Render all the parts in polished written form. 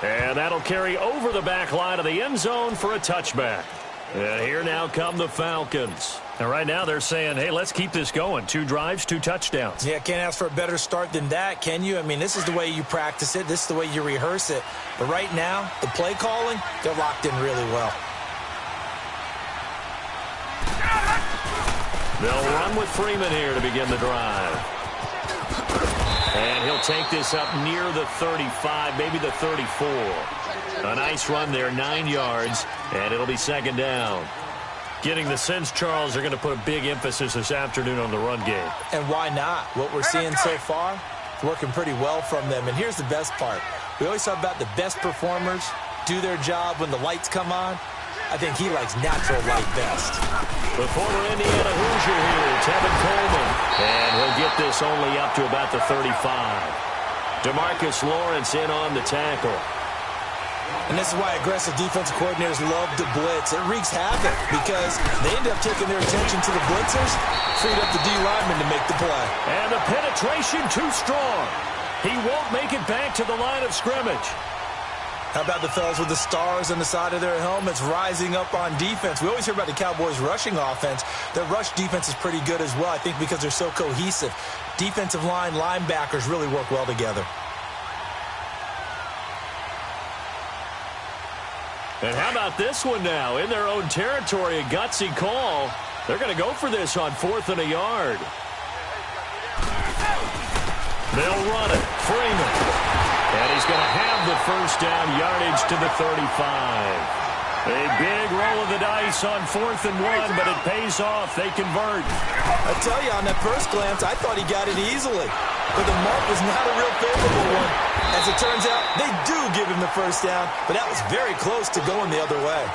And that'll carry over the back line of the end zone for a touchback. And here now come the Falcons. And right now they're saying, hey, let's keep this going. 2 drives, 2 touchdowns. Yeah, can't ask for a better start than that, can you? I mean, this is the way you practice it. This is the way you rehearse it. But right now, the play calling, they're locked in really well. They'll run with Freeman here to begin the drive. And he'll take this up near the 35, maybe the 34. A nice run there, 9 yards, and it'll be second down. Getting the sense, Charles, they're going to put a big emphasis this afternoon on the run game. And why not? What we're seeing so far, working pretty well from them. And here's the best part. We always talk about the best performers do their job when the lights come on. I think he likes natural light best. The former Indiana Hoosier here, Tevin Coleman. And he'll get this only up to about the 35. DeMarcus Lawrence in on the tackle. And this is why aggressive defensive coordinators love to blitz. It wreaks havoc because they end up taking their attention to the blitzers, freed up the D lineman to make the play. And the penetration too strong. He won't make it back to the line of scrimmage. How about the fellas with the stars on the side of their helmets rising up on defense? We always hear about the Cowboys' rushing offense. Their rush defense is pretty good as well, I think, because they're so cohesive. Defensive line, linebackers really work well together. And how about this one now? In their own territory, a gutsy call. They're going to go for this on 4th and a yard. They'll run it. Freeman. And he's going to have the first down, yardage to the 35. A big roll of the dice on 4th and 1, but it pays off. They convert. I tell you, on that first glance, I thought he got it easily. But the mark was not a real favorable one. As it turns out, they do give him the first down, but that was very close to going the other way.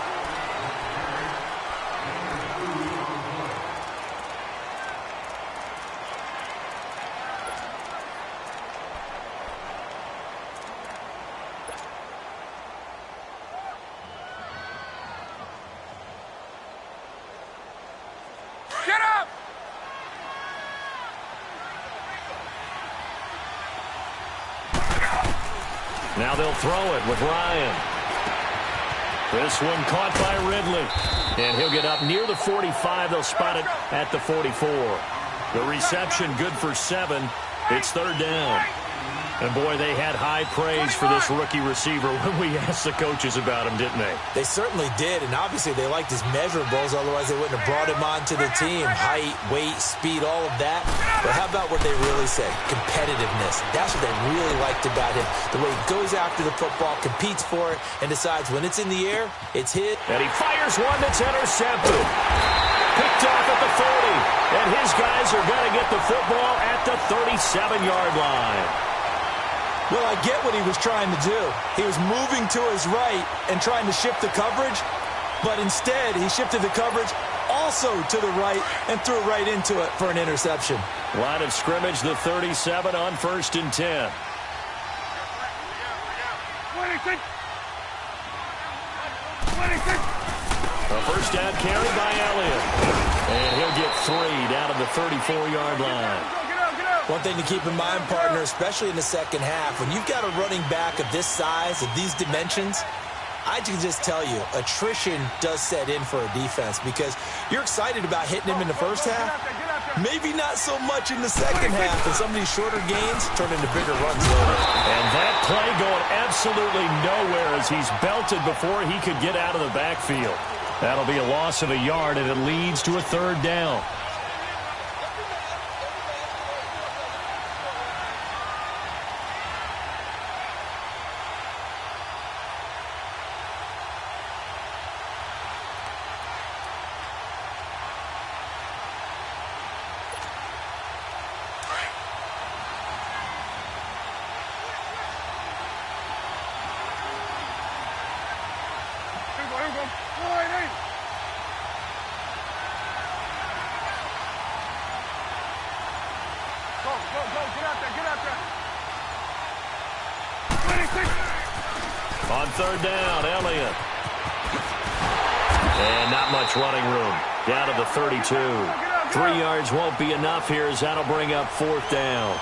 Now they'll throw it with Ryan. This one caught by Ridley. And he'll get up near the 45. They'll spot it at the 44. The reception good for 7. It's 3rd down. And, boy, they had high praise for this rookie receiver when we asked the coaches about him, didn't they? They certainly did, and obviously they liked his measurables. Otherwise, they wouldn't have brought him onto the team. Height, weight, speed, all of that. But how about what they really say? Competitiveness. That's what they really liked about him. The way he goes after the football, competes for it, and decides when it's in the air, it's hit. And he fires one that's intercepted. Picked off at the 30. And his guys are going to get the football at the 37-yard line. Well, I get what he was trying to do. He was moving to his right and trying to shift the coverage, but instead he shifted the coverage also to the right and threw right into it for an interception. Line of scrimmage, the 37 on 1st and 10. A first down carry by Elliott. And he'll get 3 down to the 34-yard line. One thing to keep in mind, partner, especially in the second half, when you've got a running back of this size, of these dimensions, I can just tell you, attrition does set in for a defense because you're excited about hitting him in the first half, maybe not so much in the second half, and some of these shorter gains turn into bigger runs later. And that play going absolutely nowhere as he's belted before he could get out of the backfield. That'll be a loss of a yard, and it leads to a 3rd down. On 3rd down, Elliott. And not much running room. Down to the 32. 3 yards won't be enough here as that'll bring up 4th down.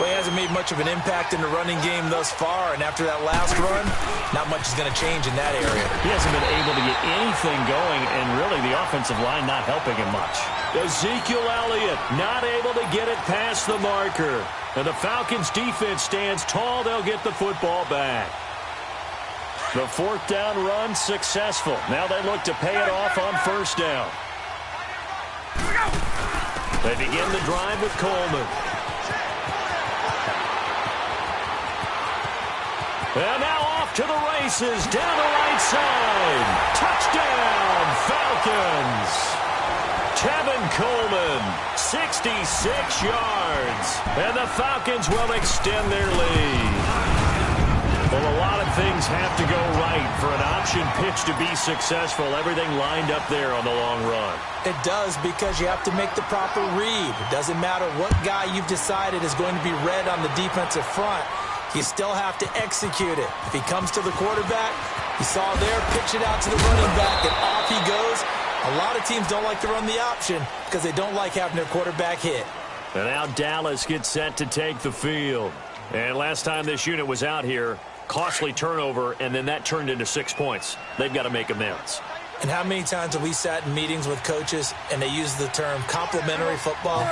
Well, he hasn't made much of an impact in the running game thus far, and after that last run, not much is going to change in that area. He hasn't been able to get anything going, and really the offensive line not helping him much. Ezekiel Elliott not able to get it past the marker. And the Falcons defense stands tall. They'll get the football back. The fourth down run successful. Now they look to pay it off on first down. They begin the drive with Coleman. And now off to the races, down the right side. Touchdown, Falcons. Tevin Coleman, 66 yards. And the Falcons will extend their lead. Well, a lot of things have to go right for an option pitch to be successful. Everything lined up there on the long run. It does, because you have to make the proper read. It doesn't matter what guy you've decided is going to be read on the defensive front. You still have to execute it. If he comes to the quarterback, you saw there, pitch it out to the running back, and off he goes. A lot of teams don't like to run the option because they don't like having their quarterback hit. And now Dallas gets set to take the field. And last time this unit was out here, costly turnover, and then that turned into 6 points. They've got to make amends. And how many times have we sat in meetings with coaches and they use the term complementary football?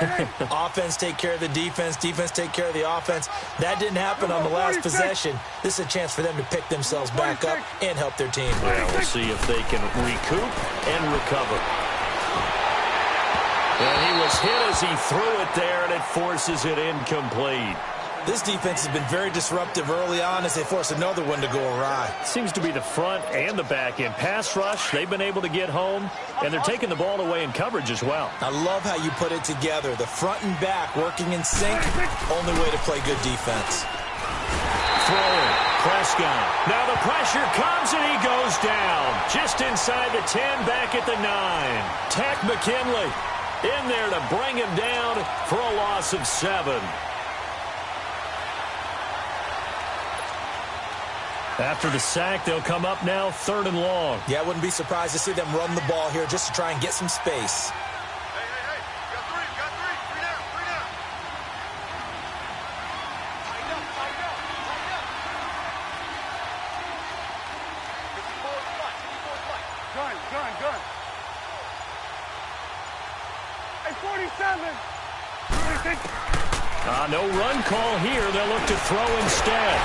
Offense take care of the defense, defense take care of the offense. That didn't happen on the last possession. This is a chance for them to pick themselves back up and help their team. Well, we'll see if they can recoup and recover. And he was hit as he threw it there, and it forces it incomplete. This defense has been very disruptive early on as they force another one to go awry. Seems to be the front and the back end. Pass rush, they've been able to get home, and they're taking the ball away in coverage as well. I love how you put it together. The front and back working in sync, only way to play good defense. Throwing, Prescott. Now the pressure comes, and he goes down. Just inside the 10, back at the 9. Takk McKinley in there to bring him down for a loss of 7. After the sack, they'll come up now 3rd and long. Yeah, I wouldn't be surprised to see them run the ball here just to try and get some space. Hey, got three down. Tighten up. This is forward flight. Gun. Hey, 47. No run call here. They'll look to throw instead.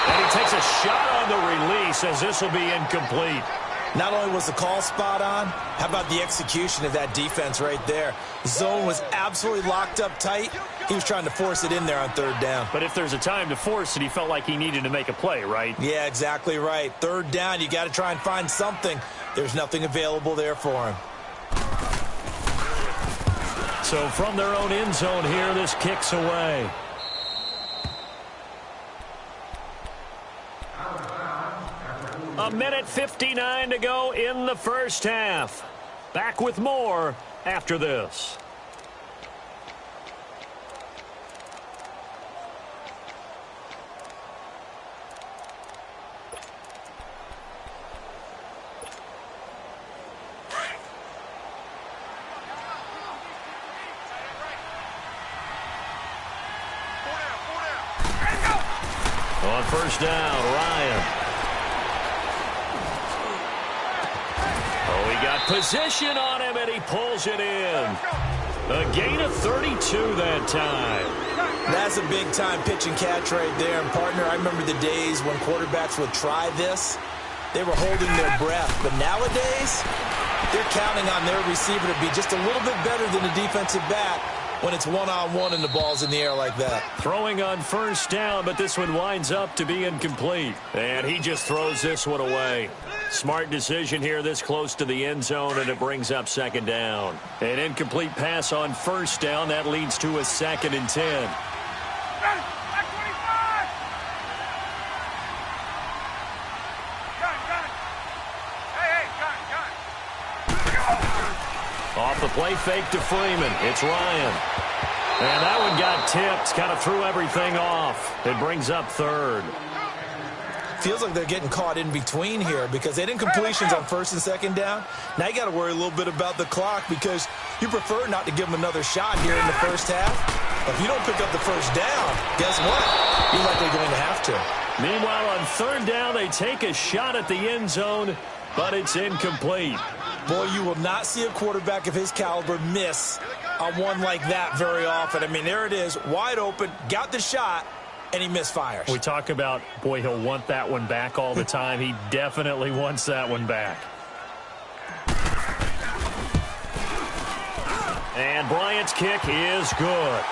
And he takes a shot on the release as this will be incomplete. Not only was the call spot on, how about the execution of that defense right there? The zone was absolutely locked up tight. He was trying to force it in there on 3rd down. But if there's a time to force it, he felt like he needed to make a play, right? Yeah, exactly right. 3rd down, you got to try and find something. There's nothing available there for him. So from their own end zone here, this kicks away. A minute 59 to go in the first half. Back with more after this. On first down, Ryan. Got position on him, and he pulls it in. A gain of 32 that time. That's a big-time pitch and catch right there. And, partner, I remember the days when quarterbacks would try this. They were holding their breath. But nowadays, they're counting on their receiver to be just a little bit better than the defensive back when it's one-on-one and the ball's in the air like that. Throwing on first down, but this one winds up to be incomplete. And he just throws this one away. Smart decision here this close to the end zone, and it brings up 2nd down. An incomplete pass on first down. That leads to a 2nd and 10. Off the play fake to Freeman. It's Ryan. And that one got tipped. Kind of threw everything off. It brings up 3rd. Feels like they're getting caught in between here because they didn't completions on 1st and 2nd down. Now you got to worry a little bit about the clock because you prefer not to give them another shot here in the first half. If you don't pick up the first down, guess what? You're likely going to have to. Meanwhile, on third down, they take a shot at the end zone, but it's incomplete. Boy, you will not see a quarterback of his caliber miss on one like that very often. I mean, there it is, wide open, got the shot, and he misfires. We talk about, boy, he'll want that one back all the time. He definitely wants that one back. And Bryant's kick is good.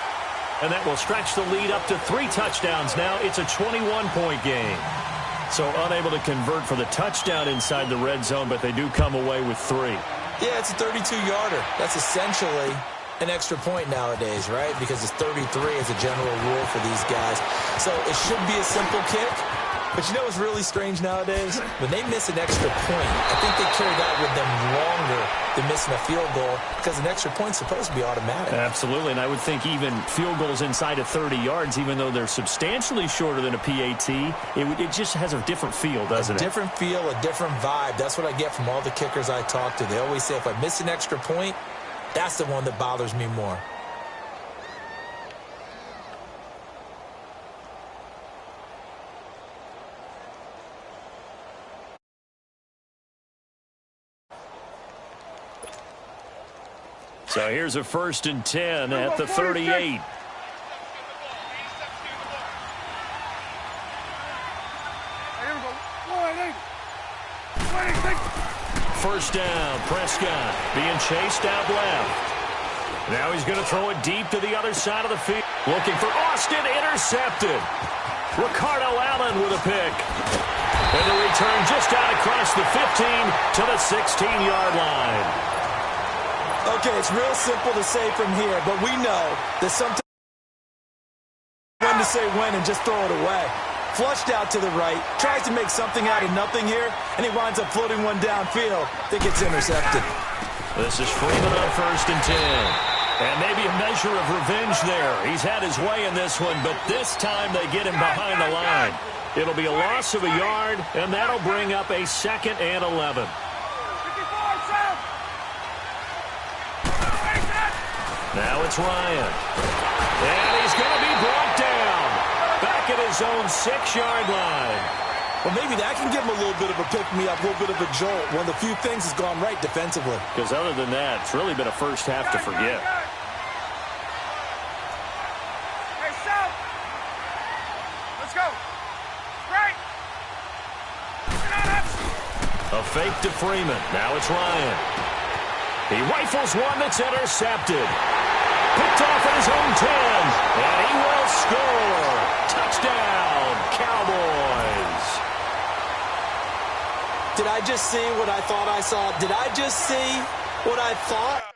And that will stretch the lead up to 3 touchdowns now. It's a 21-point game. So unable to convert for the touchdown inside the red zone, but they do come away with 3. Yeah, it's a 32-yarder. That's essentially an extra point nowadays, right? Because it's 33 as a general rule for these guys. So it should be a simple kick. But you know what's really strange nowadays? When they miss an extra point, I think they carry that with them longer than missing a field goal because an extra point's supposed to be automatic. Absolutely, and I would think even field goals inside of 30 yards, even though they're substantially shorter than a PAT, it just has a different feel, doesn't it? A different feel, a different vibe. That's what I get from all the kickers I talk to. They always say if I miss an extra point, that's the one that bothers me more. So here's a 1st and 10 at the 38. First down, Prescott being chased out left. Now he's going to throw it deep to the other side of the field. Looking for Austin, intercepted. Ricardo Allen with a pick. And the return just out across the 15 to the 16-yard line. Okay, it's real simple to say from here, but we know that sometimes when to say when and just throw it away. Flushed out to the right, tries to make something out of nothing here, and he winds up floating one downfield that gets intercepted. This is Freeman on 1st and 10. And maybe a measure of revenge there. He's had his way in this one, but this time they get him behind the line. It'll be a loss of a yard, and that'll bring up a 2nd and 11. Now it's Ryan. And he's going to be brought down. Back at his own 6-yard line. Well, maybe that can give him a little bit of a pick-me-up, a little bit of a jolt. One of the few things has gone right defensively. Because other than that, it's really been a first half to forget. Hey, South. Let's go. Right. A fake to Freeman. Now it's Ryan. He rifles one that's intercepted. Picked off at his own 10. And he will score. Touchdown, Cowboys. Did I just see what I thought I saw? Did I just see what I thought